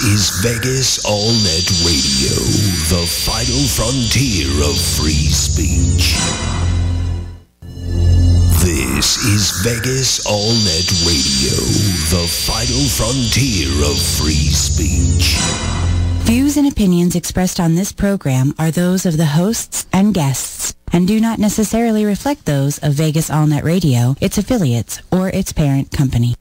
is Vegas All-Net Radio, the final frontier of free speech. This is Vegas All-Net Radio, the final frontier of free speech. Views and opinions expressed on this program are those of the hosts and guests and do not necessarily reflect those of Vegas All-Net Radio, its affiliates, or its parent company.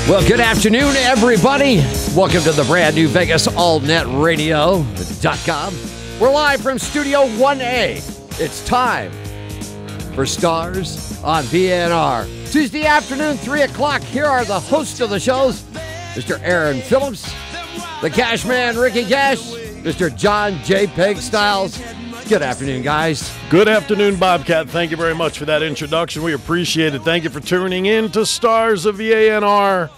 Well, good afternoon, everybody. Welcome to the brand new Vegas All-Net Radio.com. We're live from Studio 1A. It's time for Stars on VANR. Tuesday afternoon, 3 o'clock. Here are the hosts of the shows, Mr. Aaron Phillips, the Cash Man, Ricky Cash, Mr. John J. Peg Styles. Good afternoon, guys. Good afternoon, Bobcat. Thank you very much for that introduction. We appreciate it. Thank you for tuning in to Stars of VANR.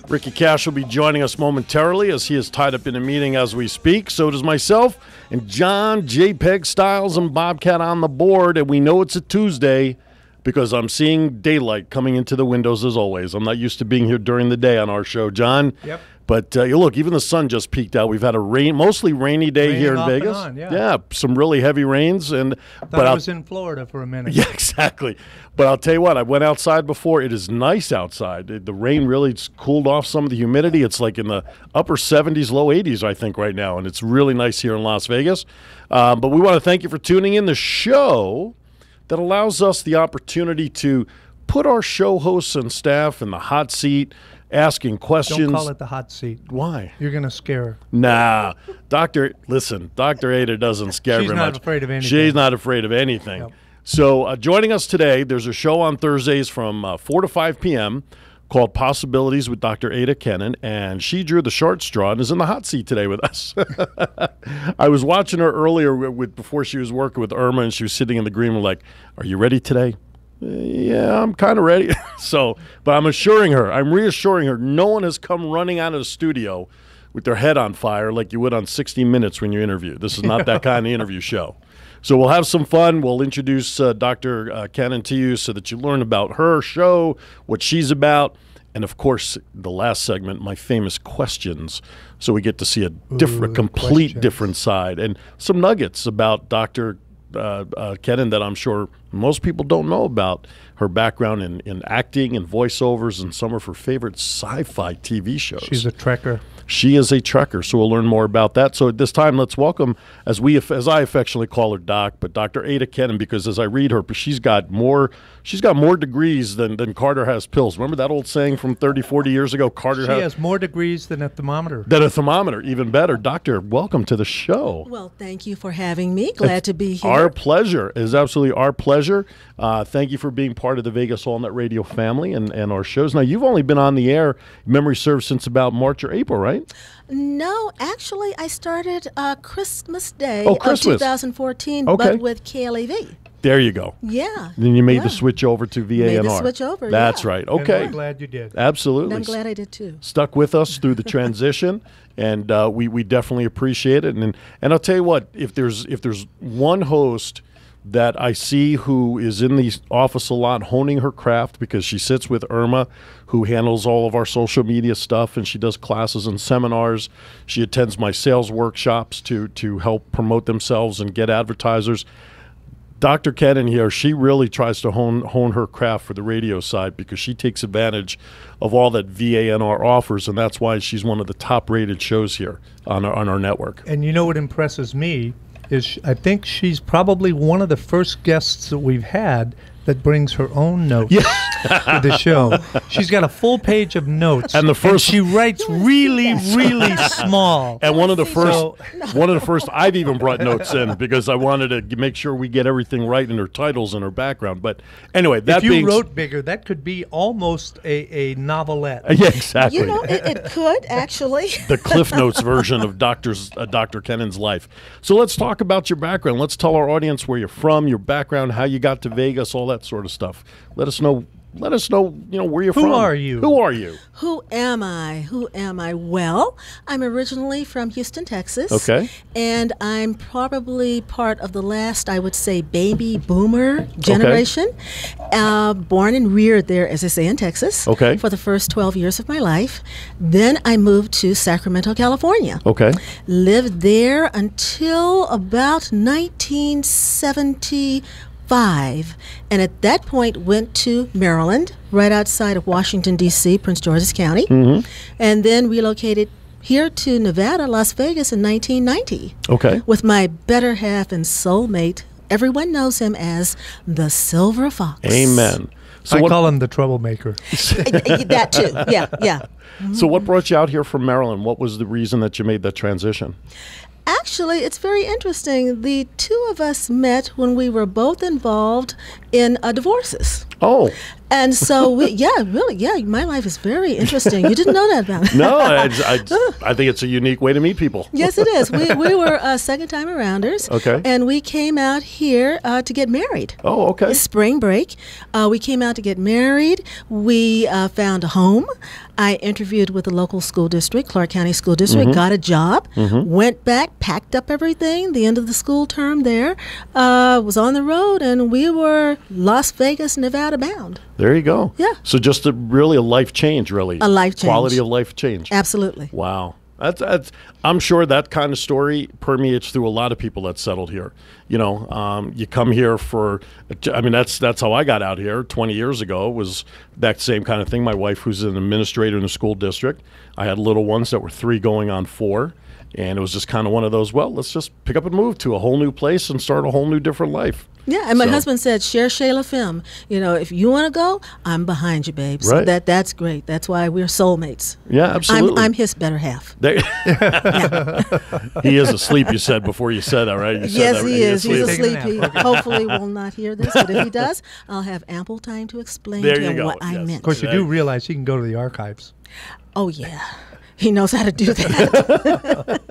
Ricky Cash will be joining us momentarily as he is tied up in a meeting as we speak. So does myself and John J. Peg Styles and Bobcat on the board. And we know it's a Tuesday because I'm seeing daylight coming into the windows as always. I'm not used to being here during the day on our show, John. Yep. But look, even the sun just peaked out. We've had a mostly rainy day here in Vegas. Yeah, some really heavy rains. I was in Florida for a minute. Yeah, exactly. But I'll tell you what, I went outside before. It is nice outside. The rain really cooled off some of the humidity. It's like in the upper 70s, low 80s, I think, right now. And it's really nice here in Las Vegas. But we want to thank you for tuning in. The show that allows us the opportunity to put our show hosts and staff in the hot seat, asking questions. Don't call it the hot seat. Why? You're going to scare her. Nah. Dr. Adah doesn't scare very much. She's not afraid of anything. She's not afraid of anything. Yep. So joining us today, there's a show on Thursdays from 4 to 5 p.m. called Possibilities with Dr. Adah Kennon, and she drew the short straw and is in the hot seat today with us. I was watching her earlier before she was working with Irma, and she was sitting in the green room like, "Are you ready today?" Yeah, I'm kind of ready. But I'm reassuring her, no one has come running out of the studio with their head on fire like you would on 60 Minutes when you interview. This is not that kind of interview show. So we'll have some fun. We'll introduce Dr. Kennon to you so that you learn about her show, what she's about, and, of course, the last segment, my famous questions, so we get to see a complete different side and some nuggets about Dr. Kennon that I'm sure most people don't know about. Her background in acting and voiceovers and some of her favorite sci-fi TV shows. She's a trekker. She is a trekker, so we'll learn more about that. So at this time, let's welcome, as I affectionately call her Doc, but Dr. Adah Kennon, because as I read her, she's got more degrees than Carter has pills. Remember that old saying from 30, 40 years ago? She has more degrees than a thermometer. Even better. Doctor, welcome to the show. Well, thank you for having me. Glad to be here. Our pleasure. It is absolutely our pleasure. Thank you for being part of the Vegas All-Net Radio family and our shows. Now, you've only been on the air, memory serves, since about March or April, right? No, actually, I started Christmas Day of 2014, but with KLAV. There you go. Yeah. Then you made the switch over to VANR. Made the switch over, That's right. Okay. And I'm glad you did. Absolutely. And I'm glad I did, too. Stuck with us through the transition, and we definitely appreciate it. And I'll tell you what, if there's one host that I see who is in the office a lot honing her craft, because she sits with Irma, who handles all of our social media stuff, and she does classes and seminars. She attends my sales workshops to help promote themselves and get advertisers. Dr. Kennon here, she really tries to hone her craft for the radio side because she takes advantage of all that VANR offers, and that's why she's one of the top-rated shows here on our network. And you know what impresses me is I think she's probably one of the first guests that we've had that brings her own notes to the show. She's got a full page of notes, and she writes really, really small. And one of the first I've even brought notes in because I wanted to make sure we get everything right in her titles and her background. But anyway, if you wrote bigger, that could be almost a novelette. Yeah, exactly. You know, it could actually. The Cliff Notes version of Dr. Kennon's life. So let's talk about your background. Let's tell our audience where you're from, your background, how you got to Vegas, all that sort of stuff. Let us know let us know, where you're from. Who are you? Who are you? Who am I? Who am I? Well, I'm originally from Houston, Texas. Okay. And I'm probably part of the last, I would say, baby boomer generation. Born and reared there, as I say, in Texas. Okay. For the first 12 years of my life. Then I moved to Sacramento, California. Okay. Lived there until about 1975, and at that point went to Maryland, right outside of Washington, D.C., Prince George's County, and then relocated here to Nevada, Las Vegas in 1990. Okay. With my better half and soulmate. Everyone knows him as the Silver Fox. Amen. So I call him the troublemaker. That too, yeah. So what brought you out here from Maryland? What was the reason that you made that transition? Actually, it's very interesting. The two of us met when we were both involved in divorces. Oh. And so, my life is very interesting. You didn't know that about me. No, I think it's a unique way to meet people. Yes, it is. We were second-time arounders. Okay. And we came out here to get married. Oh, okay. Spring break. We came out to get married. We found a home. I interviewed with the local school district, Clark County School District, got a job, went back, packed up everything, the end of the school term there, was on the road, and we were Las Vegas, Nevada bound. There you go. Yeah. So just really a life change, really. A life change. Quality of life change. Absolutely. Wow. That's I'm sure that kind of story permeates through a lot of people that settled here. You come here that's how I got out here 20 years ago, was that same kind of thing. My wife, who's an administrator in the school district, I had little ones that were 3 going on 4. And it was just kind of one of those, well, let's just pick up and move to a whole new place and start a whole new different life. Yeah, and my husband said, share Shayla Fim. If you want to go, I'm behind you, babe. So right. that's great. That's why we're soulmates. Yeah, absolutely. I'm his better half. He is asleep, you said, before you said that, right? Yes, he is. He's asleep. He hopefully will not hear this, but if he does, I'll have ample time to explain to him what I meant. Of course, you do realize you can go to the archives. Oh, yeah. He knows how to do that.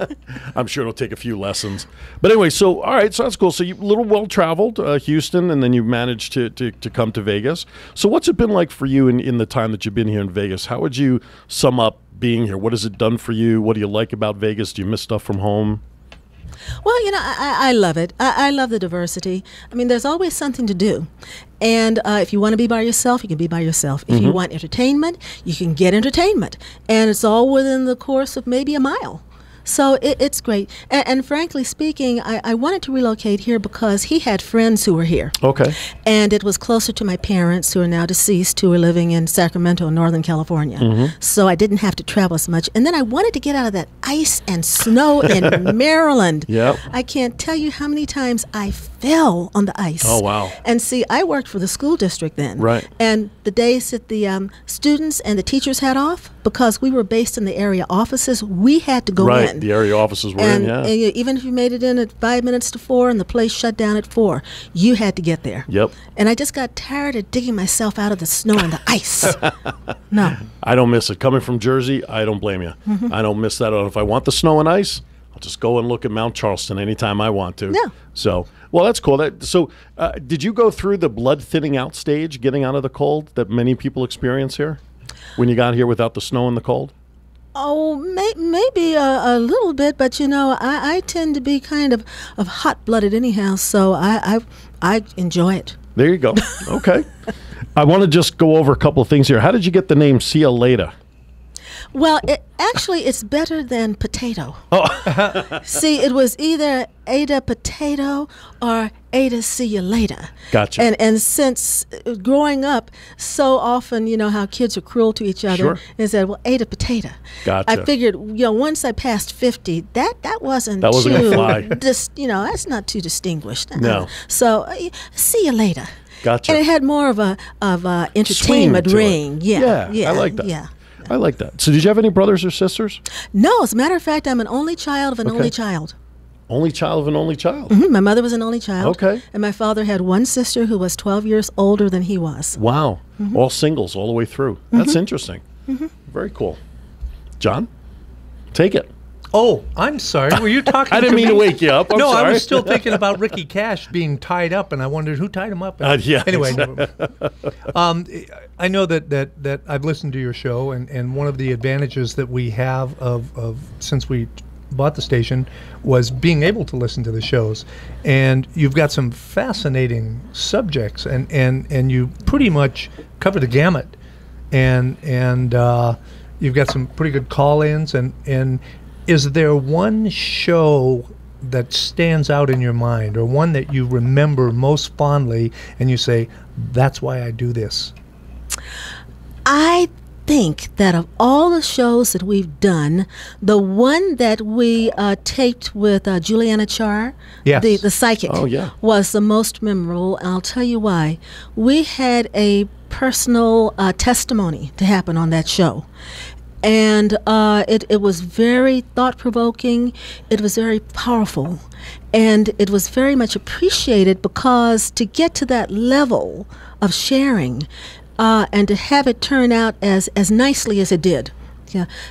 I'm sure it'll take a few lessons. But anyway, all right, so that's cool. So you're a little well-traveled, Houston, and then you managed to come to Vegas. So what's it been like for you in the time that you've been here in Vegas? How would you sum up being here? What has it done for you? What do you like about Vegas? Do you miss stuff from home? Well, I love it. I love the diversity. I mean, there's always something to do. And if you want to be by yourself, you can be by yourself. If you want entertainment, you can get entertainment. And it's all within the course of maybe a mile. So it's great. And frankly speaking, I wanted to relocate here because he had friends who were here. Okay. And it was closer to my parents, who are now deceased, who were living in Sacramento, Northern California. So I didn't have to travel as much. And then I wanted to get out of that ice and snow in Maryland. Yep. I can't tell you how many times I fell on the ice. Oh, wow. And see, I worked for the school district then. Right. And the days that the students and the teachers had off, because we were based in the area offices, we had to go in. The area offices were in, yeah. And even if you made it in at 5 minutes to 4 and the place shut down at 4, you had to get there. Yep. And I just got tired of digging myself out of the snow and the ice. No. I don't miss it. Coming from Jersey, I don't blame you. I don't miss that. If I want the snow and ice, I'll just go and look at Mount Charleston anytime I want to. Yeah. So, well, that's cool. Did you go through the blood thinning out stage, getting out of the cold, that many people experience here when you got here without the snow and the cold? Oh, maybe a little bit, but I tend to be kind of hot-blooded anyhow, so I enjoy it. There you go. Okay. I want to just go over a couple of things here. How did you get the name See Ya Later? Well, it's better than potato. Oh. See, it was either Adah Potato or Adah See You Later. Gotcha. And since growing up, so often, how kids are cruel to each other, Sure. and said, well, Adah Potato. Gotcha. I figured, once I passed 50, that wasn't going to fly. That's not too distinguished. No. So, see you later. Gotcha. And it had more of a entertainment ring. Yeah, I like that. Yeah. I like that. So did you have any brothers or sisters? No, as a matter of fact, I'm an only child of an only child. Only child of an only child? My mother was an only child. Okay. And my father had one sister who was 12 years older than he was. Wow. All singles all the way through. That's interesting. Very cool. John, take it. Oh, I'm sorry. Were you talking I didn't mean me? to wake you up. I'm no, sorry. I was still thinking about Ricky Cash being tied up, and I wondered who tied him up. Yeah. Anyway, I know that I've listened to your show, and one of the advantages that we have of since we bought the station was being able to listen to the shows. And you've got some fascinating subjects, and you pretty much cover the gamut. And you've got some pretty good call-ins, and is there one show that stands out in your mind, or one that you remember most fondly and you say, that's why I do this? I think that of all the shows that we've done, the one that we taped with Juliana Char, Yes. the psychic, was the most memorable. And I'll tell you why. We had a personal testimony to happen on that show. And it was very thought-provoking. It was very powerful. And it was very much appreciated, because to get to that level of sharing and to have it turn out as nicely as it did,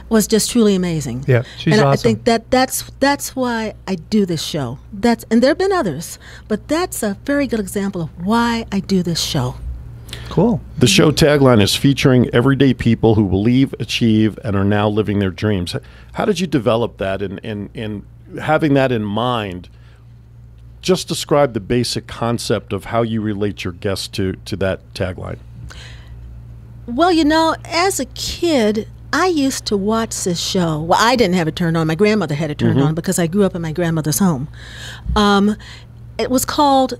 was just truly amazing. Yeah, she's and awesome. I think that's why I do this show. And there have been others, but that's a very good example of why I do this show. Cool. The show tagline is featuring everyday people who believe, achieve, and are now living their dreams. How did you develop that? And having that in mind, just describe the basic concept of how you relate your guests to that tagline. Well, as a kid, I used to watch this show. Well, I didn't have it turned on. My grandmother had it turned on, because I grew up in my grandmother's home. It was called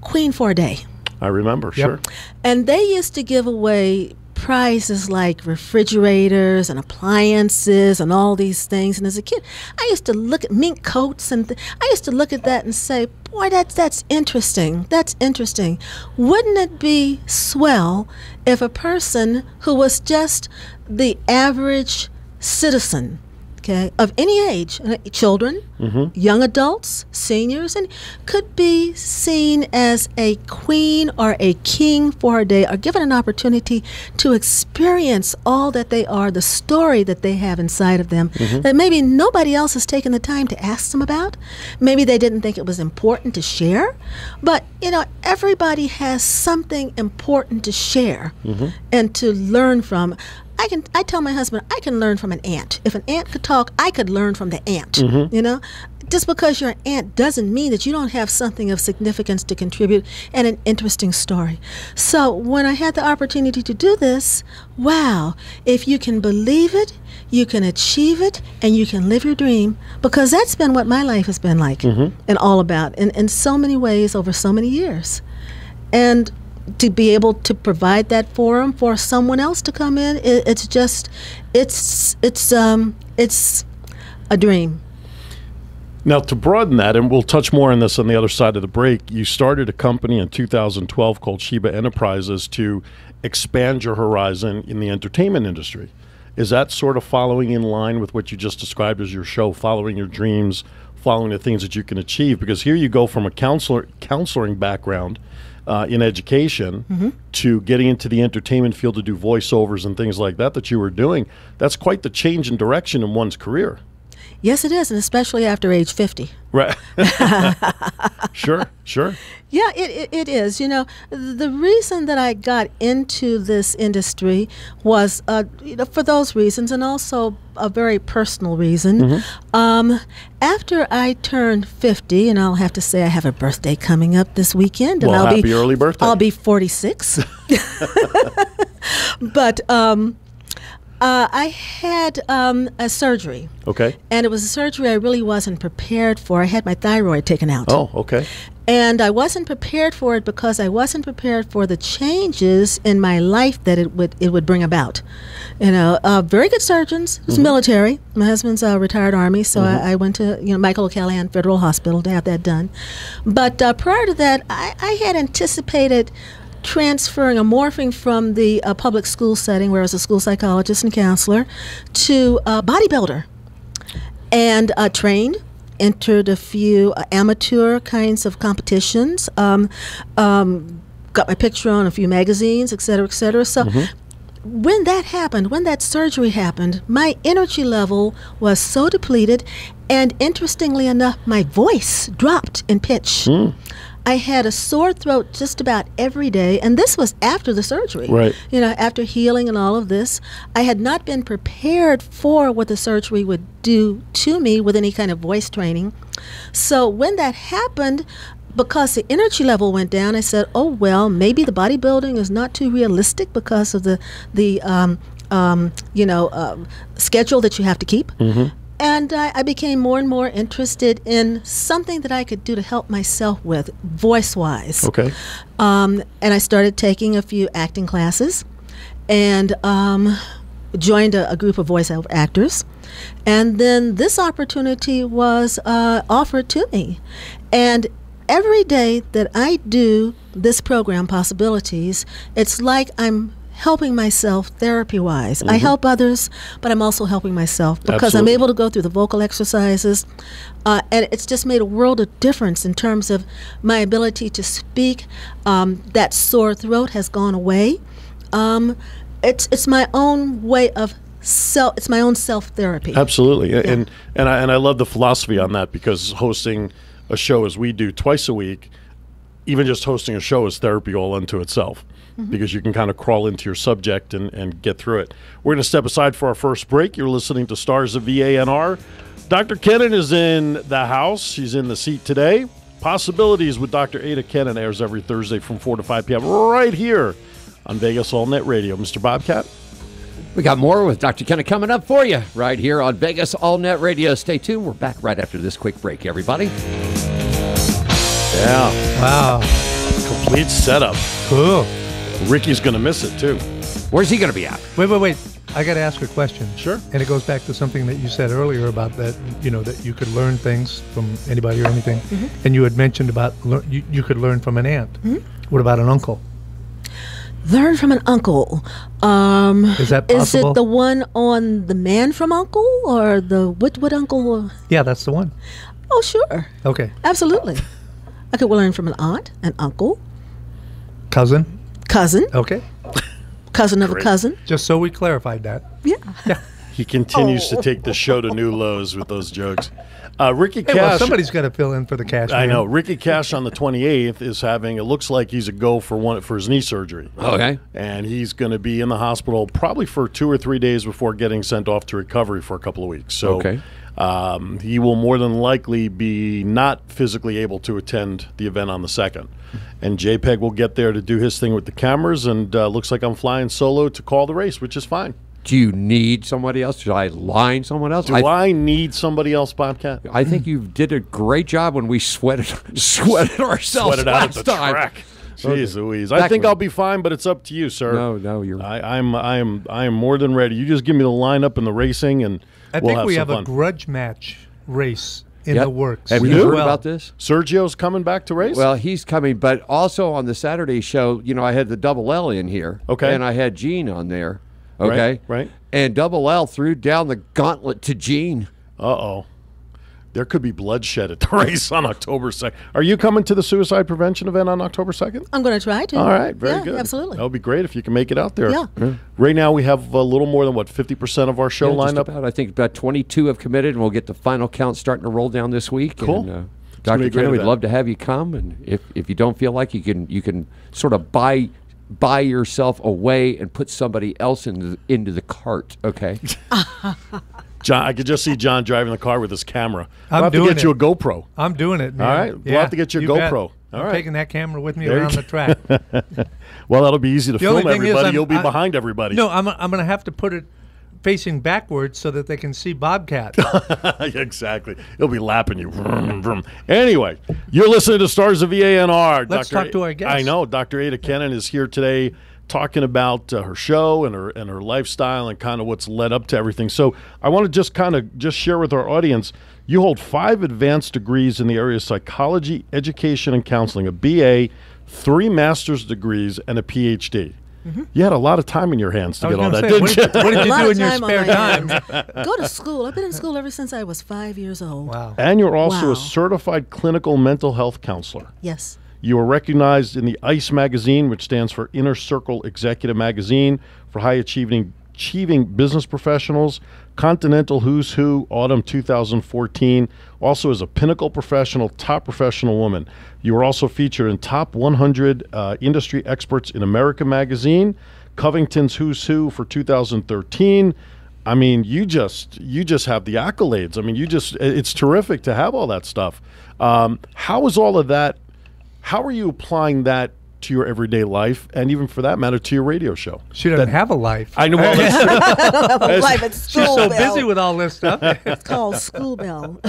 Queen for a Day. I remember, sure. And they used to give away prizes like refrigerators and appliances and all these things. And as a kid, I used to look at mink coats, and I used to look at that and say, boy, that's interesting. That's interesting. Wouldn't it be swell if a person who was just the average citizen, of any age, children, young adults, seniors, and could be seen as a queen or a king for a day, or given an opportunity to experience all that they are, the story that they have inside of them, that maybe nobody else has taken the time to ask them about. Maybe they didn't think it was important to share, but everybody has something important to share and to learn from. I tell my husband, I can learn from an ant. If an ant could talk, I could learn from the ant. Just because you're an ant doesn't mean that you don't have something of significance to contribute and an interesting story. So when I had the opportunity to do this, wow, if you can believe it, you can achieve it, and you can live your dream, because that's been what my life has been like and all about in so many ways over so many years. And to be able to provide that forum for someone else to come in, it's a dream. Now, to broaden that, and we'll touch more on this on the other side of the break, you started a company in 2012 called Sheba Enterprises to expand your horizon in the entertainment industry. Is that sort of following in line with what you just described as your show, following your dreams, following the things that you can achieve? Because here you go from a counseling background in education to getting into the entertainment field to do voiceovers and things like that you were doing. That's quite the change in direction in one's career. Yes, it is, and especially after age 50. Right. Sure. Yeah, it is. The reason that I got into this industry was, for those reasons, and also a very personal reason. After I turned 50, and I'll have to say I have a birthday coming up this weekend, and well, happy early birthday. I'll be 46. But I had a surgery. Okay. And it was a surgery I really wasn't prepared for. I had my thyroid taken out. Oh, okay. And I wasn't prepared for it because I wasn't prepared for the changes in my life that it would bring about. Very good surgeons. It was military. My husband's a retired Army, so I went to Michael O'Callaghan Federal Hospital to have that done. But prior to that, I had anticipated transferring or morphing from the public school setting, where I was a school psychologist and counselor, to bodybuilder, and trained, entered a few amateur kinds of competitions, got my picture on a few magazines, et cetera, et cetera. So when that happened, when that surgery happened, my energy level was so depleted, and interestingly enough, my voice dropped in pitch. I had a sore throat just about every day, and this was after the surgery. Right. You know, after healing and all of this, I had not been prepared for what the surgery would do to me with any kind of voice training. So when that happened, because the energy level went down, I said, oh, well, maybe the bodybuilding is not too realistic because of the schedule that you have to keep. And I became more and more interested in something that I could do to help myself with, voice-wise. Okay. And I started taking a few acting classes and joined a group of voice actors. And then this opportunity was offered to me. And every day that I do this program, Possibilities, it's like I'm helping myself therapy-wise. I help others, but I'm also helping myself because I'm able to go through the vocal exercises, and it's just made a world of difference in terms of my ability to speak. That sore throat has gone away. It's my own way of it's my own self-therapy. Absolutely, yeah. and I love the philosophy on that, because hosting a show as we do twice a week, even just hosting a show is therapy all unto itself. Because you can kind of crawl into your subject and get through it. We're going to step aside for our first break. You're listening to Stars of VANR. Dr. Kennon is in the house. She's in the seat today. Possibilities with Dr. Adah Kennon airs every Thursday from 4 to 5 p.m. right here on Vegas All Net Radio. Mr. Bobcat? We got more with Dr. Kennon coming up for you right here on Vegas All Net Radio. Stay tuned. We're back right after this quick break, everybody. Yeah. Wow. Complete setup. Cool. Ricky's going to miss it, too. Where's he going to be at? Wait. I got to ask a question. Sure. And it goes back to something that you said earlier about that, that you could learn things from anybody or anything. And you had mentioned about you could learn from an aunt. What about an uncle? Learn from an uncle. Is that possible? Is it the one on The Man from U.N.C.L.E. or the what uncle? Yeah, that's the one. Oh, sure. Okay. Absolutely. I could learn from an aunt, an uncle. Cousin? Okay. Cousin of a cousin. Just so we clarified that. Yeah. He continues to take the show to new lows with those jokes. Ricky Cash. Well, somebody's got to fill in for the cash. I know. Ricky Cash on the 28th is having, it looks like he's a go for his knee surgery. Okay. And he's going to be in the hospital probably for 2 or 3 days before getting sent off to recovery for a couple of weeks. So he will more than likely be not physically able to attend the event on the 2nd. And JPEG will get there to do his thing with the cameras, and looks like I'm flying solo to call the race, which is fine. Do you need somebody else? Should I line someone else? Do I need somebody else, Bobcat? I think you did a great job when we sweated ourselves sweated out at the track. Jeez Louise. I think I'll be fine, but it's up to you, sir. No, you're right. I am more than ready. You just give me the lineup and the racing, and I we'll think we have fun. a grudge match race in the works. Have you heard about this? Sergio's coming back to race? Well, he's coming, but also on the Saturday show, I had the Double L in here. Okay. And I had Gene on there. Okay. Right. And Double L threw down the gauntlet to Gene. Uh-oh. There could be bloodshed at the race on October 2nd. Are you coming to the suicide prevention event on October 2nd? I'm going to try to. All right, very good. Absolutely. That would be great if you can make it out there. Yeah. Right now we have a little more than, 50% of our show lined up? I think about 22 have committed, and we'll get the final count starting to roll down this week. Cool. And, Dr. Kennon, we'd love to have you come, and if you don't feel like you can sort of buy yourself away and put somebody else into the cart, okay? John, I could just see John driving the car with his camera. I'm we'll have to get you a GoPro. I'm doing it, man. All right, we'll have to get you a GoPro. I'm taking that camera with me around the track. Well, that'll be easy to film everybody. You'll be behind everybody. No, I'm going to have to put it facing backwards so that they can see Bobcat. Exactly. He'll be lapping you. Vroom, vroom. Anyway, you're listening to Stars of VANR. Let's talk to our guest. I know. Dr. Adah Kennon is here today talking about her show and her lifestyle and kind of what's led up to everything. So I want to just share with our audience, you hold 5 advanced degrees in the area of psychology, education, and counseling, a BA, 3 master's degrees, and a PhD. You had a lot of time in your hands to get all that, didn't you? What did you do in your spare time? Go to school. I've been in school ever since I was 5 years old. Wow. And you're also a certified clinical mental health counselor. Yes. You were recognized in the ICE magazine, which stands for Inner Circle Executive Magazine, for high achieving business professionals. Continental Who's Who, autumn 2014, also as a Pinnacle Professional, top professional woman. You were also featured in top 100 industry experts in America magazine, Covington's Who's Who for 2013. I mean, you just have the accolades. I mean, it's terrific to have all that stuff. How is all of that? How are you applying that to your everyday life, and even for that matter, to your radio show? She doesn't have a life. I know. Well, life at school. She's so bell. busy with all this stuff. It's called school bell.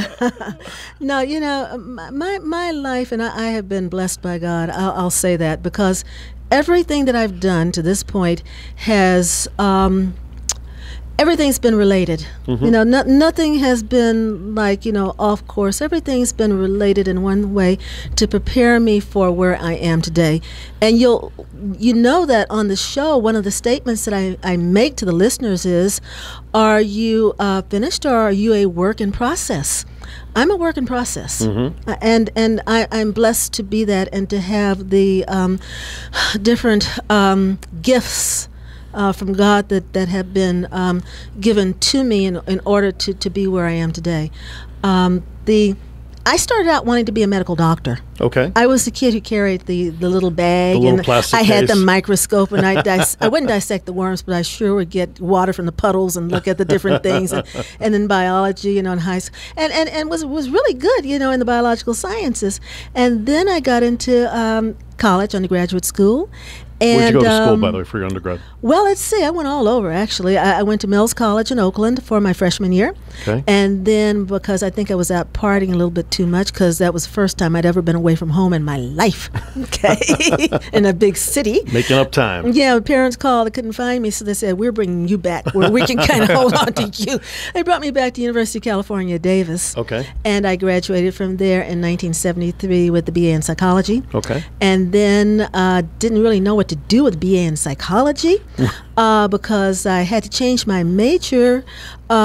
No, you know, my life, and I have been blessed by God. I'll say that, because everything that I've done to this point has. Everything's been related. You know, nothing has been like, you know, off course. Everything's been related in one way to prepare me for where I am today. And you know that on the show, one of the statements that I make to the listeners is, are you finished, or are you a work in process? I'm a work in process, and I'm blessed to be that, and to have the different gifts from God that have been given to me in order to be where I am today. I started out wanting to be a medical doctor. Okay. I was the kid who carried the little bag, little and plastic I had case. the microscope, and I wouldn't dissect the worms, but I sure would get water from the puddles and look at the different things, and then biology, you know, in high school, and was really good, you know, in the biological sciences. And then I got into college, undergraduate school. Where'd you go to school, by the way, for your undergrad? Well, let's see. I went all over, actually. I went to Mills College in Oakland for my freshman year. Okay. And then, because I think I was out partying a little bit too much, because that was the first time I'd ever been away from home in my life, okay, in a big city. Making up time. Yeah, parents called. They couldn't find me, so they said, we're bringing you back where we can kind of hold on to you. They brought me back to University of California, Davis. Okay. And I graduated from there in 1973 with the BA in psychology. Okay. And then didn't really know what to do with BA in psychology because I had to change my major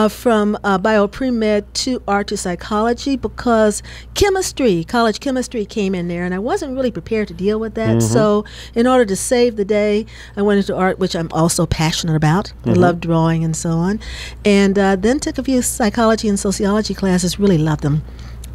from bio pre-med to art to psychology, because college chemistry came in there, and I wasn't really prepared to deal with that. So in order to save the day, I went into art, which I'm also passionate about. I love drawing and so on. And then took a few psychology and sociology classes, really loved them.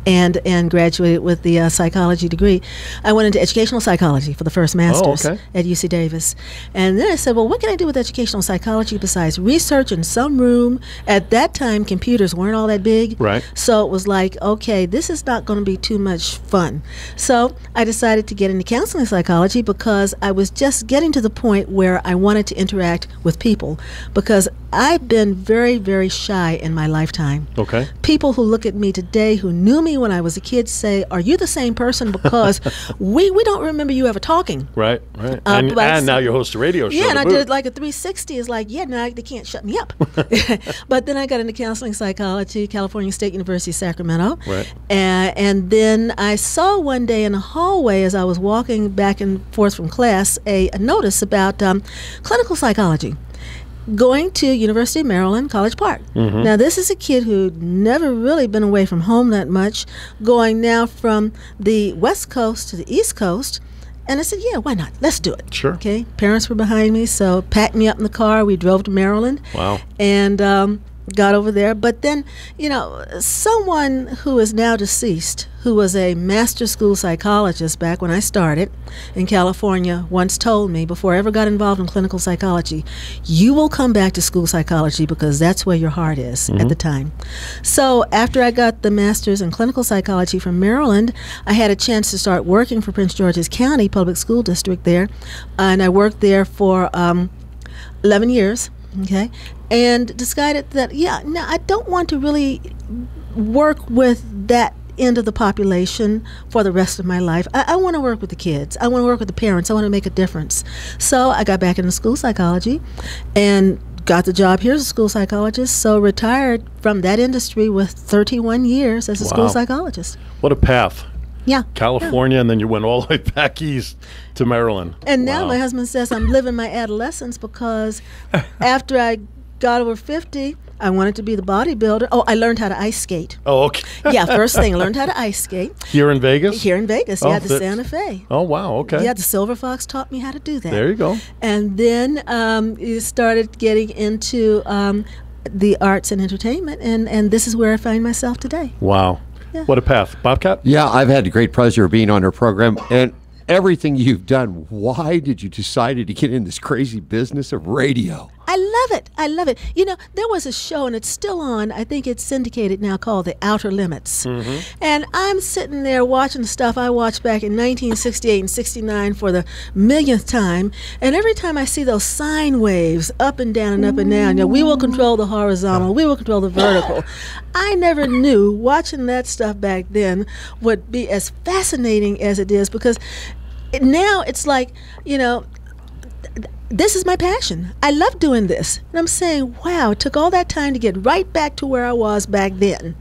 And graduated with the psychology degree. I went into educational psychology for the first master's at UC Davis. And then I said, well, what can I do with educational psychology besides research in some room? At that time, computers weren't all that big. Right. So it was like, okay, this is not going to be too much fun. So I decided to get into counseling psychology, because I was just getting to the point where I wanted to interact with people, because I've been very, very shy in my lifetime. Okay. People who look at me today, who knew me when I was a kid, say, are you the same person? Because we don't remember you ever talking. Right. And now you host a radio show. Yeah, and I did like a 360. It's like, yeah, no, they can't shut me up. But then I got into counseling psychology, California State University, Sacramento. Right. And then I saw one day in the hallway, as I was walking back and forth from class, a notice about clinical psychology. Going to University of Maryland, College Park. Now, this is a kid who'd never really been away from home that much, going now from the West Coast to the East Coast. And I said, yeah, why not? Let's do it. Sure. Okay. Parents were behind me, so packed me up in the car. We drove to Maryland. Wow. And got over there. But then, you know, someone who is now deceased, who was a master school psychologist back when I started in California, once told me, before I ever got involved in clinical psychology, you will come back to school psychology because that's where your heart is at the time. So after I got the master's in clinical psychology from Maryland, I had a chance to start working for Prince George's County Public School District there. And I worked there for 11 years. Okay, and decided that, yeah, no, I don't want to really work with that end of the population for the rest of my life. I want to work with the kids. I want to work with the parents. I want to make a difference. So I got back into school psychology and got the job here as a school psychologist, so retired from that industry with 31 years as a school psychologist. What a path. Yeah. California, and then you went all the way back east to Maryland. And now my husband says I'm living my adolescence, because after I got over 50, I wanted to be the bodybuilder. Oh, I learned how to ice skate. Oh, okay. Yeah, first thing, I learned how to ice skate. Here in Vegas? Here in Vegas, yeah, the Santa Fe. Oh, wow, okay. Yeah, the Silver Fox taught me how to do that. There you go. And then you started getting into the arts and entertainment, and this is where I find myself today. Wow. Yeah. What a path. Bobcat? Yeah, I've had the great pleasure of being on our program, and everything you've done, why did you decide to get in this crazy business of radio? I love it. I love it. You know, there was a show, and it's still on. I think it's syndicated now, called The Outer Limits. And I'm sitting there watching stuff I watched back in 1968 and 69 for the millionth time. And every time I see those sine waves up and down and up and down, you know, we will control the horizontal, we will control the vertical. I never knew watching that stuff back then would be as fascinating as it is, because now it's like, you know, this is my passion. I love doing this. And I'm saying, wow, it took all that time to get right back to where I was back then.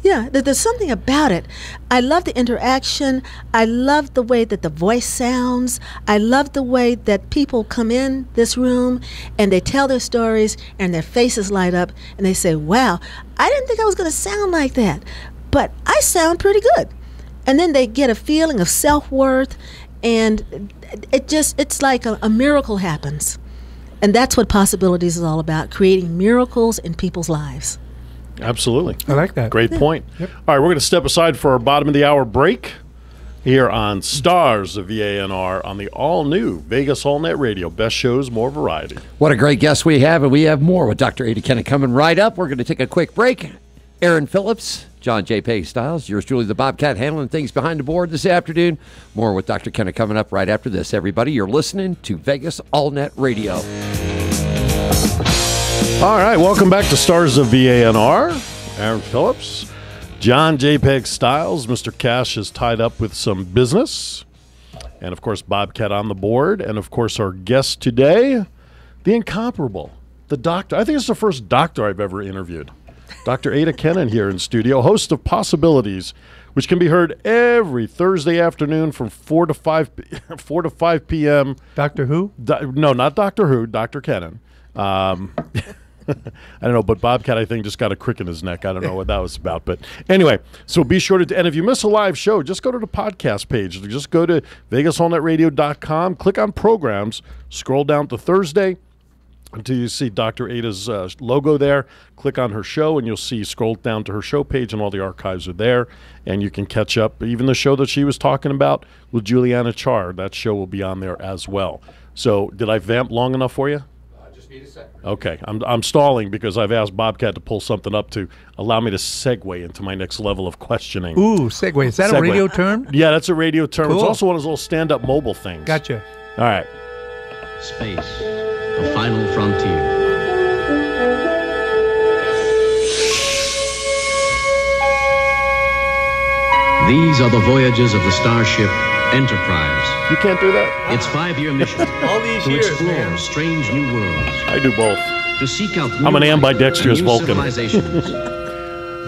Yeah, there's something about it. I love the interaction. I love the way that the voice sounds. I love the way that people come in this room and they tell their stories and their faces light up and they say, wow, I didn't think I was going to sound like that, but I sound pretty good. And then they get a feeling of self-worth, and it's like a miracle happens. And that's what Possibilities is all about, creating miracles in people's lives. Absolutely. I like that. Great point. Yep. All right, we're going to step aside for our bottom of the hour break here on Stars of VANR on the all-new Vegas AllNet Radio. Best shows, more variety. What a great guest we have, and we have more with Dr. Adah Kennon coming right up. We're going to take a quick break. Aaron Phillips, John J. Peg Styles, yours truly, the Bobcat, handling things behind the board this afternoon. More with Dr. Kennon coming up right after this. Everybody, you're listening to Vegas AllNet Radio. All right, welcome back to Stars of VANR. Aaron Phillips, John J. Peg Styles. Mr. Cash is tied up with some business. And, of course, Bobcat on the board. And, of course, our guest today, the incomparable, the doctor. I think it's the first doctor I've ever interviewed. Dr. Adah Kennon here in studio, host of Possibilities, which can be heard every Thursday afternoon from 4 to 5 p.m. Doctor Who? No, not Doctor Who, Dr. Kennon. I don't know, but Bobcat, I think, just got a crick in his neck. I don't know what that was about. But anyway, so be sure to, and if you miss a live show, just go to the podcast page. Just go to VegasAllNetRadio.com, click on programs, scroll down to Thursday, until you see Dr. Adah's logo there. Click on her show, and you'll scroll down to her show page, and all the archives are there. And you can catch up. Even the show that she was talking about with Juliana Char, that show will be on there as well. So did I vamp long enough for you? Just need a second. Okay. I'm stalling because I've asked Bobcat to pull something up to allow me to segue into my next level of questioning. Ooh, segue. Is that a radio term? Yeah, that's a radio term. Cool. It's also one of those little stand-up mobile things. Gotcha. All right. Space, the final frontier. These are the voyages of the starship Enterprise. You can't do that? Its 5-year mission All these to years, explore man. strange new worlds, I do both. to seek out I'm an new ambidextrous new Vulcan. civilizations.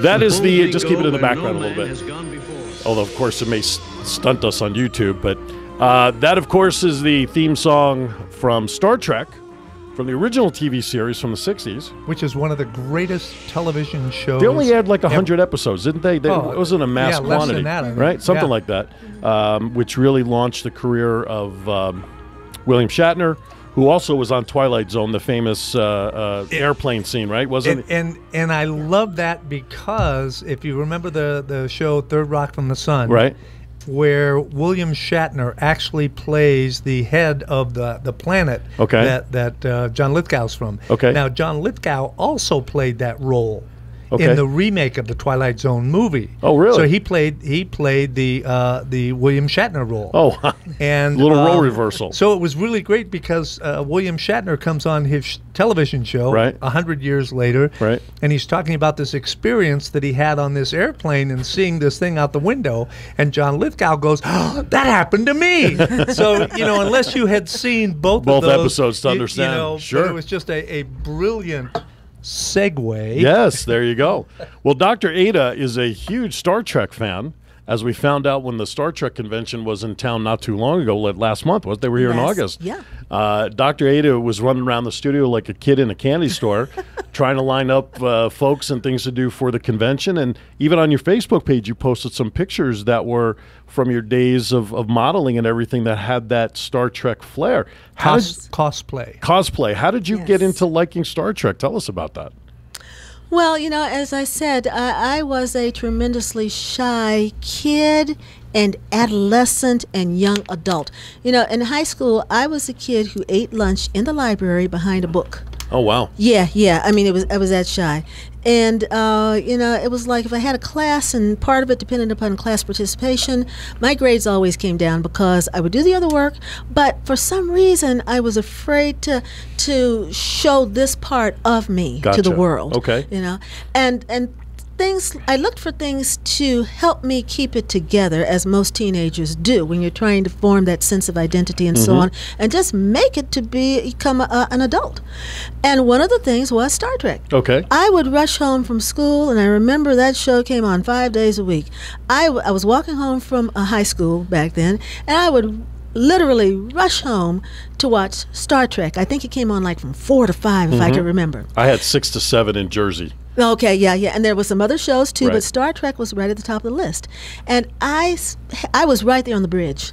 That is the, Boldly just keep it go in the where background no a little man bit. has gone before. Although, of course, it may stunt us on YouTube. But that, of course, is the theme song from Star Trek, from the original TV series from the 60s. Which is one of the greatest television shows. They only had like 100 episodes, didn't they? Oh, it wasn't a mass yeah, less quantity, than that, I think. right? Something Yeah. like that, which really launched the career of William Shatner, who also was on Twilight Zone, the famous airplane scene, right? Wasn't it? And I love that because if you remember the show Third Rock from the Sun, Right. where William Shatner actually plays the head of the planet Okay. that John Lithgow's from. Okay. Now, John Lithgow also played that role Okay. in the remake of the Twilight Zone movie. Oh, really? So he played the William Shatner role. Oh, And little role reversal. So it was really great because William Shatner comes on his television show Right. 100 years later, Right. and he's talking about this experience that he had on this airplane and seeing this thing out the window. And John Lithgow goes, oh, "That happened to me." So unless you had seen both of those, episodes to understand. but Sure. it was just a brilliant segue. Yes, there you go. Well, Dr. Adah is a huge Star Trek fan, as we found out when the Star Trek convention was in town not too long ago, last month, they were here in August. Yeah. Dr. Adah was running around the studio like a kid in a candy store, trying to line up folks and things to do for the convention. And even on your Facebook page, you posted some pictures that were from your days of modeling and everything that had that Star Trek flair. Cosplay. How did you get into liking Star Trek? Tell us about that. Well, as I said, I was a tremendously shy kid and adolescent and young adult. In high school, I was a kid who ate lunch in the library behind a book. Oh, wow. Yeah. I was that shy. And, it was like if I had a class and part of it depended upon class participation, my grades always came down because I would do the other work, but for some reason I was afraid to show this part of me to the world. Okay. And I looked for things to help me keep it together, as most teenagers do when you're trying to form that sense of identity and so on, and just make it to become an adult. And one of the things was Star Trek. Okay. I would rush home from school, and I remember that show came on 5 days a week. I was walking home from high school back then, and I would literally rush home to watch Star Trek. I think it came on like from 4 to 5, if I can remember. I had 6 to 7 in Jersey. Okay, yeah, and there were some other shows too, Right. but Star Trek was right at the top of the list. And I was right there on the bridge.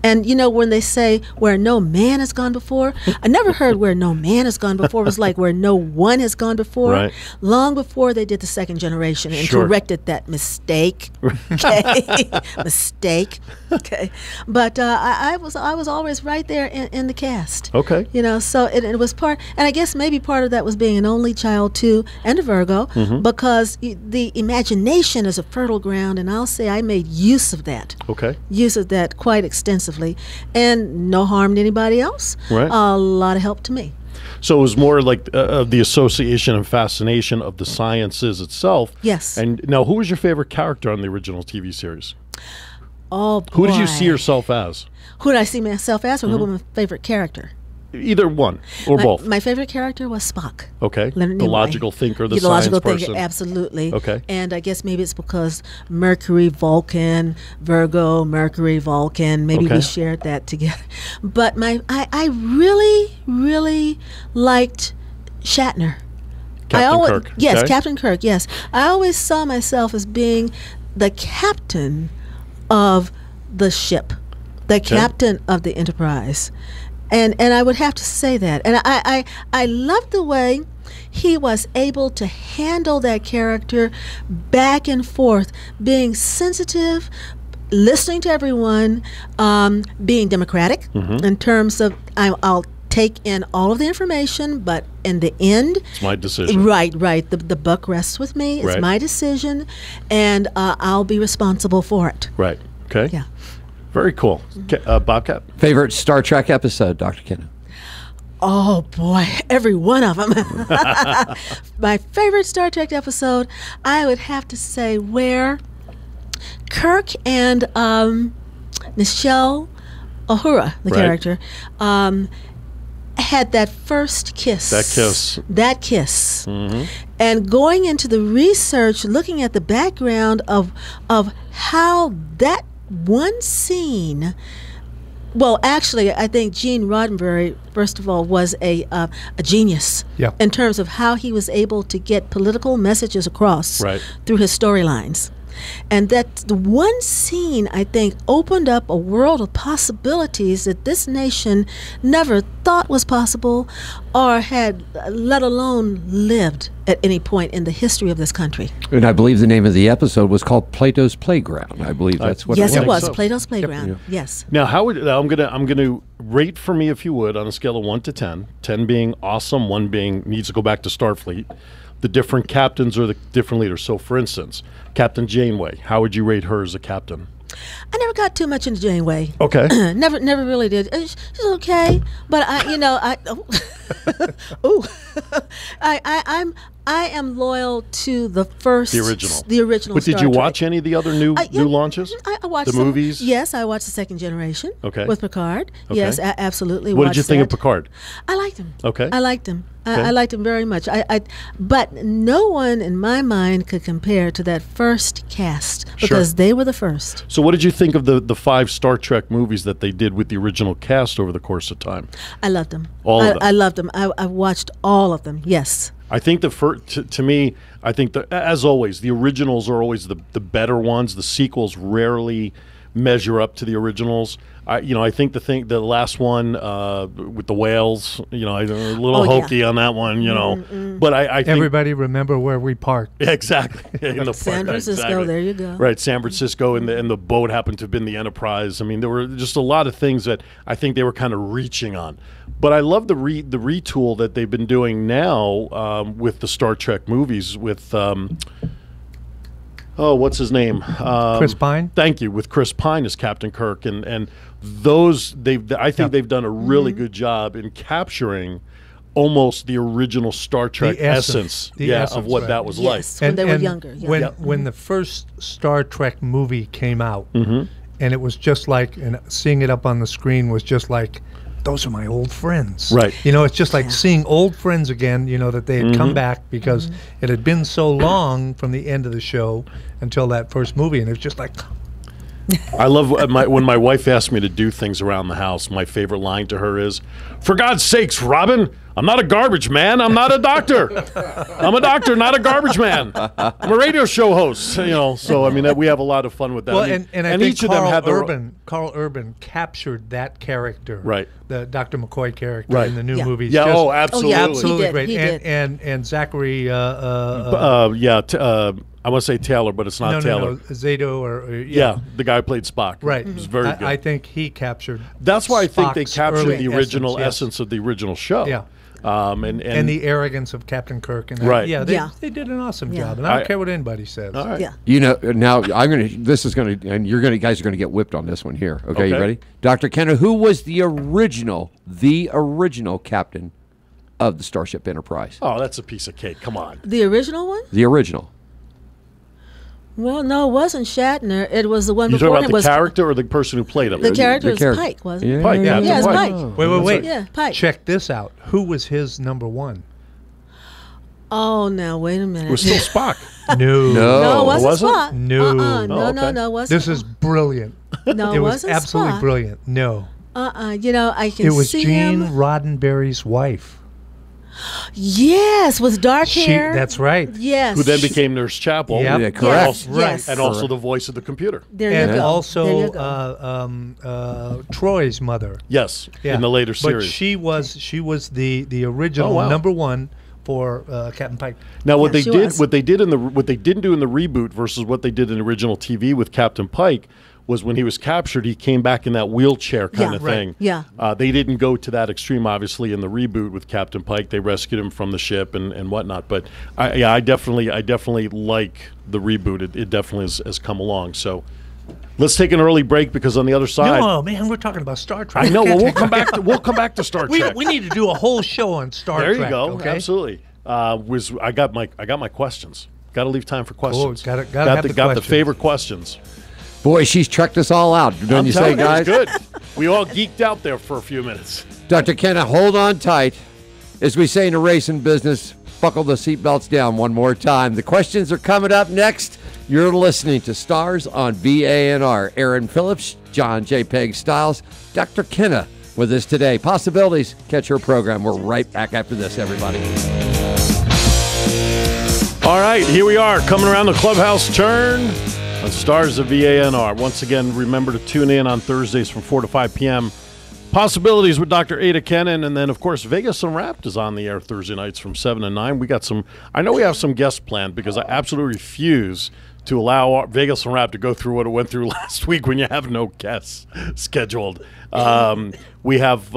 And when they say where no man has gone before, I never heard where no man has gone before. It was like where no one has gone before. Right. Long before they did the second generation and Sure. corrected that mistake. Okay, mistake. Okay, but I was always right there in the cast. Okay. So it was part, and I guess maybe part of that was being an only child too, and a Virgo, because the imagination is a fertile ground, and I'll say I made use of that. Okay. Use of that quite extensively, and no harm to anybody else. Right. A lot of help to me. So it was more like the association and fascination of the sciences itself. Yes. And now, who was your favorite character on the original TV series? Oh, boy. Who did you see yourself as? Who did I see myself as, or who was my favorite character? Either one or both. My favorite character was Spock. Okay. Leonard The Nimoy. logical thinker, the Yeah, science logical person. thinker, absolutely. Okay. And I guess maybe it's because Mercury, Vulcan, Virgo, Mercury, Vulcan. Maybe Okay. we shared that together. But I really, really liked Shatner. Captain Kirk. Yes, okay. Captain Kirk, yes. I always saw myself as being the captain of the ship, the captain of the Enterprise. And I would have to say that. And I loved the way he was able to handle that character back and forth, being sensitive, listening to everyone, being democratic in terms of I'll take in all of the information, but in the end, It's my decision. Right. The buck rests with me. It's Right. my decision, and I'll be responsible for it. Right. Okay. Yeah. Very cool. Bobcat? Favorite Star Trek episode, Dr. Kennon? Oh boy, every one of them. My favorite Star Trek episode, I would have to say where Kirk and Nichelle Uhura, the Right. character, had that first kiss. That kiss. And going into the research, looking at the background of how that one scene. Well, actually, I think Gene Roddenberry, first of all, was a genius in terms of how he was able to get political messages across through his storylines. And that the one scene, I think, opened up a world of possibilities that this nation never thought was possible or had, let alone lived at any point in the history of this country. And I believe the name of the episode was called Plato's Playground. I believe that's what yes, it was. it was. Plato's Playground. Yes. Now, how would I'm gonna rate for me, if you would, on a scale of 1 to 10. 10 being awesome, 1 being needs to go back to Starfleet. The different captains or the different leaders. So, for instance, Captain Janeway, how would you rate her as a captain? I never got too much into Janeway. Okay. never really did. She's okay, but I'm I am loyal to the first, the original. The original. But did Star you Trek. watch any of the other new launches? I watched the movies. Yes, I watched the second generation. Okay. With Picard. Okay. Yes, I absolutely. What did you think that. of Picard? I liked him. Okay. I liked him. Okay. I liked him very much. But no one in my mind could compare to that first cast because they were the first. So what did you think of the 5 Star Trek movies that they did with the original cast over the course of time? I loved them. All of them. I loved them. I watched all of them. Yes. I think to me, I think as always, the originals are always the better ones. The sequels rarely measure up to the originals. I think the last one with the whales, a little hokey on that one, But I think everybody remember where we parked. Exactly. In the San park, Francisco, exactly. there you go. Right, San Francisco, and the boat happened to have been the Enterprise. I mean, there were just a lot of things that I think they were kind of reaching on. But I love the retool that they've been doing now with the Star Trek movies with. What's his name? Chris Pine. Thank you. With Chris Pine as Captain Kirk, and those I think they've done a really good job in capturing almost the original Star Trek essence of what that was like. When they were younger. Yeah. When the first Star Trek movie came out, and it was just like, and seeing it up on the screen was just like, those are my old friends. Right. It's just like seeing old friends again, that they had come back because it had been so long from the end of the show until that first movie. And it was just like... I love when my wife asks me to do things around the house. My favorite line to her is, "For God's sakes, Robin, I'm not a garbage man. I'm not a doctor. I'm a doctor, not a garbage man. I'm a radio show host." So I mean, we have a lot of fun with that. Well, and I think each of them had Carl Urban captured that character, right? The Dr. McCoy character in the new movies. Yeah. Absolutely. Absolutely great. He did. And Zachary. I want to say Taylor, but it's not Taylor. No, Zato or the guy who played Spock. Right. It was very good. I think he captured. That's why I think they Spock's captured the early original essence of the original show. Yeah. And the arrogance of Captain Kirk. And right. They did an awesome job, and I don't care what anybody says. All right. Yeah. Now you guys are gonna get whipped on this one here. Okay. You ready? Dr. Kennon, who was the original captain of the Starship Enterprise? Oh, that's a piece of cake. Come on. The original one? The original. Well, no, it wasn't Shatner. It was the one You before. talking about the character or the person who played him? The character was Pike, wasn't it? Pike, yeah. Yeah, it's Pike. Wait. Yeah, Pike. Check this out. Who was his number one? Oh, now wait a minute. It was still Spock. No, it wasn't was it? Spock. No. No, wasn't. This is brilliant. No, it was wasn't absolutely Spock. brilliant. No. I can see It was him. Gene Roddenberry's wife. Yes, with dark hair. That's right. Yes. Who then became Nurse Chapel. Yep. Yeah, correct. Yes, Right. yes. And also the voice of the computer. There And you go. also There you go. Troy's mother. Yes, in the later series. But she was the original number one for Captain Pike. Now, what Yeah, they didn't do in the reboot versus what they did in original TV with Captain Pike was when he was captured, he came back in that wheelchair kind of thing. Yeah. They didn't go to that extreme, obviously, in the reboot with Captain Pike. They rescued him from the ship and whatnot. But I definitely like the reboot. It definitely has come along. So let's take an early break because on the other side. No, man, we're talking about Star Trek. I know. Well, we'll come back to Star Trek. We need to do a whole show on Star There Trek. you go. Okay? Absolutely. I got my questions. Got to leave time for questions. Gotta have the the questions. favorite questions. Boy, she's trekked us all out. Don't you say, guys? Good. We all geeked out there for a few minutes. Dr. Kennon, hold on tight. As we say in the racing business, buckle the seatbelts down one more time. The questions are coming up next. You're listening to Stars on VANR. Aaron Phillips, John J. Peg Styles, Dr. Kennon with us today. Possibilities. Catch her program. We're right back after this, everybody. All right, here we are coming around the clubhouse turn on Stars of VANR. Once again, remember to tune in on Thursdays from 4 to 5 p.m. Possibilities with Dr. Adah Kennon. And then, of course, Vegas Unwrapped is on the air Thursday nights from 7 to 9. I know we have some guests planned because I absolutely refuse to allow Vegas Unwrapped to go through what it went through last week when you have no guests scheduled. We have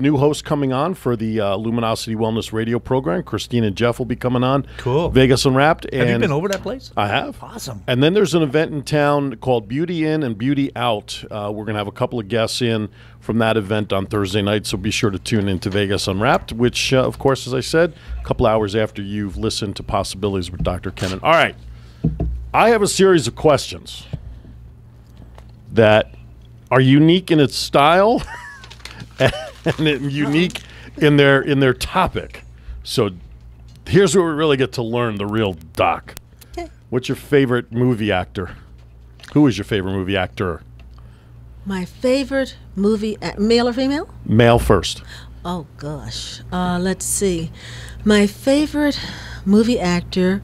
new hosts coming on for the Luminosity Wellness Radio program. Christine and Jeff will be coming on. Cool. Vegas Unwrapped. Have you been over that place? I have. Awesome. And then there's an event in town called Beauty In and Beauty Out. We're going to have a couple of guests in from that event on Thursday night, so be sure to tune into Vegas Unwrapped, which, of course, as I said, a couple hours after you've listened to Possibilities with Dr. Kennon. All right. I have a series of questions that are unique in its style and unique in their topic. So here's where we really get to learn the real doc. Okay. What's your favorite movie actor? Who is your favorite movie actor? My favorite movie, male or female? Male first. Oh, gosh. Let's see. My favorite movie actor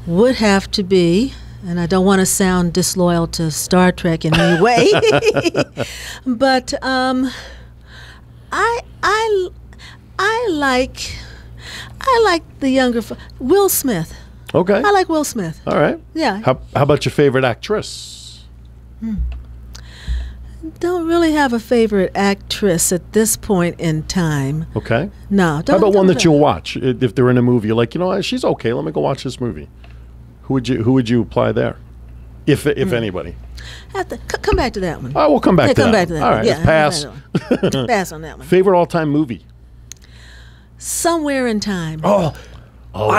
would have to be, and I don't want to sound disloyal to Star Trek in any way, but I like the younger Will Smith. Okay. I like Will Smith. All right. Yeah. How about your favorite actress? Don't really have a favorite actress at this point in time. Okay. No. How about one that you'll watch if they're in a movie? You're like, you know what, she's okay. Let me go watch this movie. Who would you apply there, if anybody? Come back to that one. Oh, we'll come back to that. Come back to that. All right, Yeah, let's pass. Pass on that one. Favorite all-time movie? Somewhere in Time. I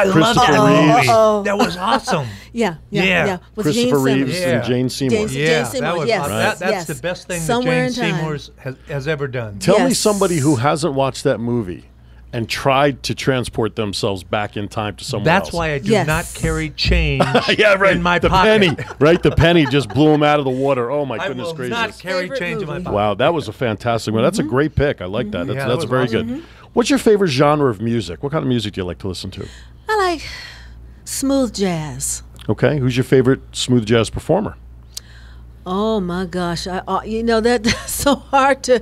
love Christopher that Reeves. movie. That was awesome. Yeah. Yeah. With Gene Christopher Simmons. Reeves and Jane Seymour. Jane Seymour, that was yes. awesome. Right. That's Yes. the best thing Somewhere that Jane in Time. Seymour's has ever done. Tell me Yes. somebody who hasn't watched that movie and tried to transport themselves back in time to somewhere else. That's why I do Yes. not carry change yeah, right. in my the pocket. penny, right? The penny just blew him out of the water. Oh my I goodness will gracious! not carry Favorite change in my movie. pocket. Wow, that was a fantastic one. That's a great pick. I like that. That's, Yeah, that that's was very awesome. good. What's your favorite genre of music? What kind of music do you like to listen to? I like smooth jazz. Okay, who's your favorite smooth jazz performer? Oh my gosh! That's so hard to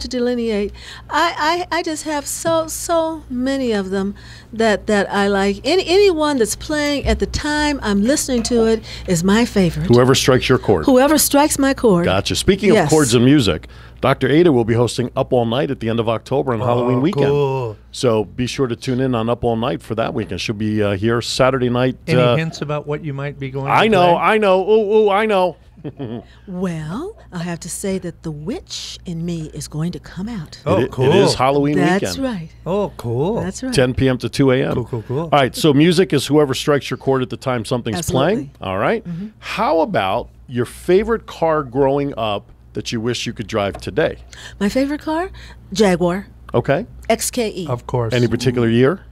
delineate. I just have so many of them that I like. Anyone that's playing at the time I'm listening to it is my favorite. Whoever strikes your chord. Whoever strikes my chord. Gotcha. Speaking of Yes. chords and music, Dr. Adah will be hosting Up All Night at the end of October on Halloween weekend. Cool. So be sure to tune in on Up All Night for that weekend. She'll be here Saturday night. Any hints about what you might be going to I know. play? I know. Well, I have to say that the witch in me is going to come out. Oh, It cool. is Halloween That's weekend. right. Oh, cool. That's right. 10 p.m. to 2 a.m. Cool. All right, so music is whoever strikes your chord at the time something's Absolutely. playing. All right. How about your favorite car growing up that you wish you could drive today? My favorite car, Jaguar Okay. XKE. Of course. Any particular year?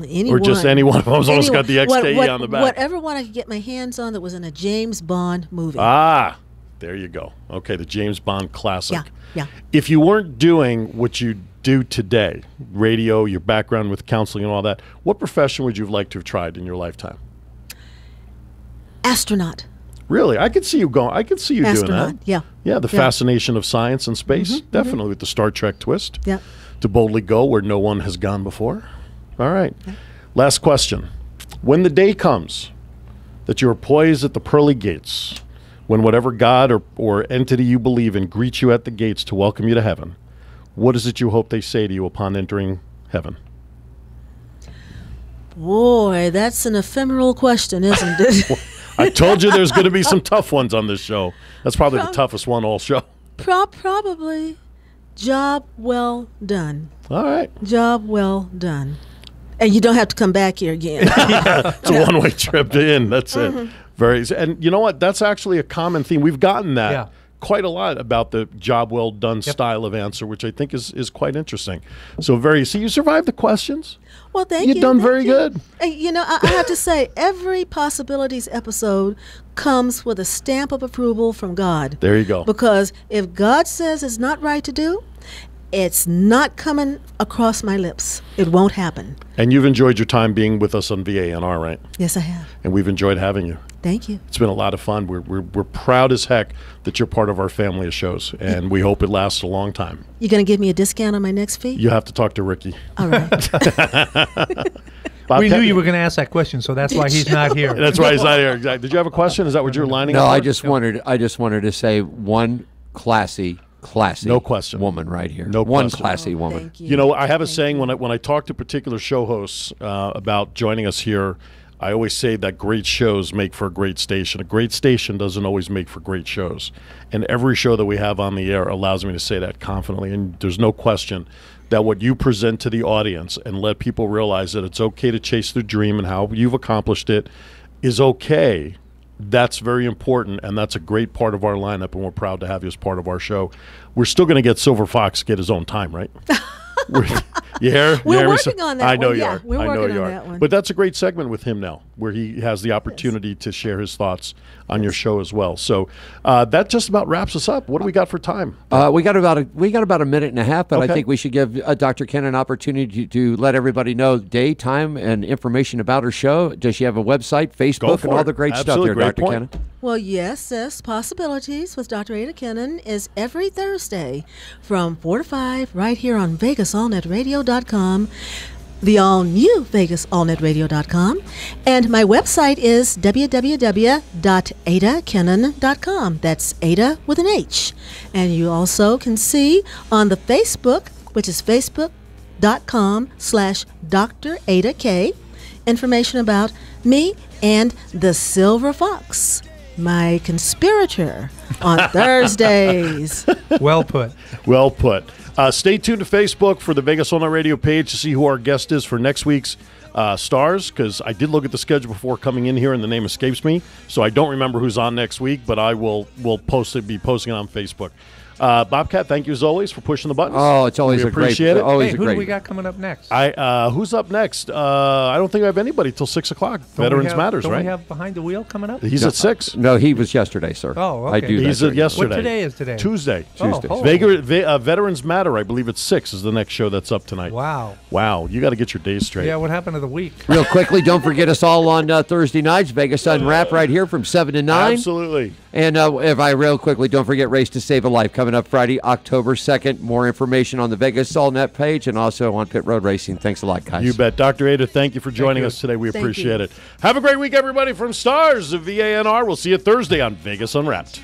Anyone. Or just any one of them? It's almost Anyone. got the XKE on the back. Whatever one I could get my hands on that was in a James Bond movie. Ah, there you go. Okay, the James Bond classic. Yeah. If you weren't doing what you do today, radio, your background with counseling and all that, what profession would you have liked to have tried in your lifetime? Astronaut. Really? I could see you going. I could see you Astronaut. doing that. Yeah. Yeah, the fascination of science and space, definitely with the Star Trek twist. Yeah. To boldly go where no one has gone before. All right. Last question. When the day comes that you are poised at the pearly gates, when whatever God or entity you believe in greets you at the gates to welcome you to heaven, what is it you hope they say to you upon entering heaven? Boy, that's an ephemeral question, isn't it? I told you there's going to be some tough ones on this show. That's probably the toughest one all show. Probably. Job well done. All right. Job well done. And you don't have to come back here again. It's a one-way trip in. That's it. And you know what? That's actually a common theme. We've gotten that quite a lot about the job well done style of answer, which I think is quite interesting. So you survived the questions. Well, thank you. You've done thank very you. good. And, I have to say, every Possibilities episode comes with a stamp of approval from God. There you go. Because if God says it's not right to do, it's not coming across my lips. It won't happen. And you've enjoyed your time being with us on VANR, right? Yes, I have. And we've enjoyed having you. Thank you. It's been a lot of fun. We're proud as heck that you're part of our family of shows, and we hope it lasts a long time. You going to give me a discount on my next fee? You have to talk to Ricky. All right. We knew you were going to ask that question, so that's why he's not here. That's why he's not here. Exactly. Did you have a question? Is that what you're lining up? No, I just wanted to say one classy no question woman right here. No one question. classy woman. Thank you. You know, I have a saying when I talk to particular show hosts about joining us here, I always say that great shows make for a great station. A great station doesn't always make for great shows. And every show that we have on the air allows me to say that confidently. And there's no question that what you present to the audience and let people realize that it's okay to chase their dream and how you've accomplished it is okay. That's very important, and that's a great part of our lineup, and we're proud to have you as part of our show. We're still going to get Silver Fox get his own time, right? You hear? We're working on that I know one. you Yeah, are. we're I know working you on are. that one. But that's a great segment with him now, where he has the opportunity to share his thoughts on your show as well. So that just about wraps us up. What do we got for time? We got about a minute and a half, but Okay. I think we should give Dr. Kennon an opportunity to let everybody know day, time, and information about her show. Does she have a website, Facebook, for and all it. the great Absolutely. stuff there, Great Dr. point. Kennon? Well, yes, Possibilities with Dr. Adah Kennon is every Thursday from 4 to 5 right here on VegasAllNetRadio.com, the all-new VegasAllNetRadio.com, and my website is www.adahkennon.com. That's Ada with an H. And you also can see on the Facebook, which is facebook.com/Dr. Adah K, information about me and the Silver Fox, my conspirator, on Thursdays. Well put. Well put. Stay tuned to Facebook for the Vegas All Night Radio page to see who our guest is for next week's stars, because I did look at the schedule before coming in here and the name escapes me, so I don't remember who's on next week, but I will be posting it on Facebook. Bobcat, thank you as always for pushing the buttons. Oh, it's always we a great. appreciate it. Always Hey, a who great. do we got coming up next? Who's up next? I don't think I have anybody till 6 o'clock. Veterans Matters, don't right? we have Behind the Wheel coming up? He's at 6. No, he was yesterday, sir. Oh, I okay. do. He's that at during- yesterday. What today is today? Tuesday. Tuesday. Oh, Veterans Matter, I believe it's 6 is the next show that's up tonight. Wow. Wow, you got to get your days straight. Yeah, what happened to the week? Real quickly, don't forget us all on Thursday nights, Vegas Unwrapped right here from 7 to 9. Absolutely. And if I real quickly, don't forget Race to Save a Life coming up Friday, October 2nd. More information on the Vegas All Net page and also on Pit Road Racing. Thanks a lot, guys. You bet. Dr. Adah, thank you for joining us today. We Thank appreciate you. it. Have a great week, everybody, from Stars of VANR. We'll see you Thursday on Vegas Unwrapped.